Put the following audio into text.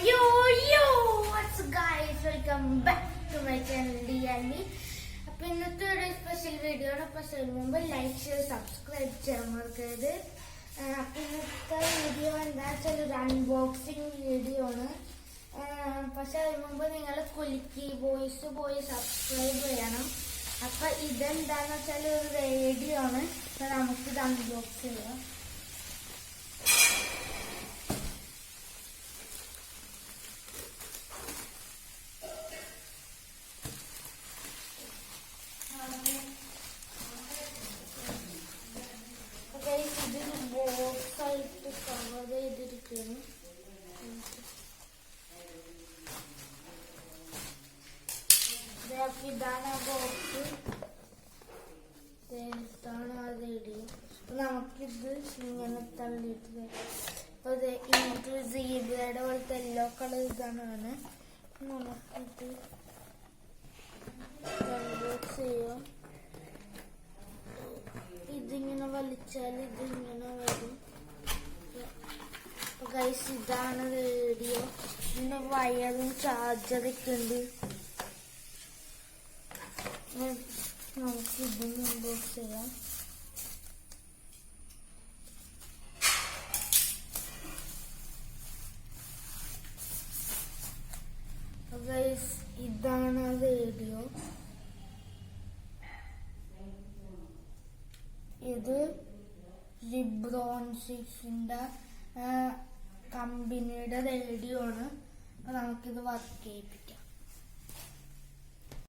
yo, what's up guys? Welcome back to my channel DLE. അപ്പോൾ ഇന്നത്തെ ഒരു special video ആണ്. അപ്പോൾ അതിന് മുമ്പ് ലൈക്ക് ഷെയർ സബ്സ്ക്രൈബ് ചെയ്യാൻ മറക്കരുത്. അപ്പോൾ ഇന്നത്തെ വീഡിയോ എന്താ വെച്ചാൽ ഒരു അൺബോക്സിങ് വീഡിയോ ആണ്. പക്ഷെ അതിന് മുമ്പ് നിങ്ങൾ കുലുക്കി വോയിസ് പോയി സബ്സ്ക്രൈബ് ചെയ്യണം. അപ്പൊ ഇതെന്താന്ന് വെച്ചാൽ ഒരു റേഡിയോ ആണ്. അപ്പൊ നമുക്കിത് അൺബോക്സ് ചെയ്യാം. ഇതിന് ബോക്സായിട്ട് കവർ ചെയ്തിരിക്കുന്നു. ഇതാണ് ആ ബോക്സ്, ഇതാണ് ആ റേഡിയോ. നമുക്കിത് ഇങ്ങനെ തള്ളിയിട്ട് അപ്പൊ ഇത് സീബ്രയുടെ പോലത്തെ യെല്ലോ കളർ ഇതാണ്. നമുക്കിത് അൺബോക്സ് ചെയ്യാം. ഇതിങ്ങനെ വലിച്ചാൽ ഇതിങ്ങനെ വരും. ഗൈസ് ഇതാണ് റേഡിയോ. ഇതിന് വയറും ചാർജറൊക്കെ ഉണ്ട്. നമുക്ക് ഇതും അൺബോക്സ് ചെയ്യാം. ഗൈസ് ഇതാണ് റേഡിയോ. ഇത് ലിബ്രോൺ 6ന്റെ കമ്പനിയുടെ റേഡിയോ ആണ്. അപ്പൊ നമുക്കിത് വർക്ക് ചെയ്യിപ്പിക്കാം.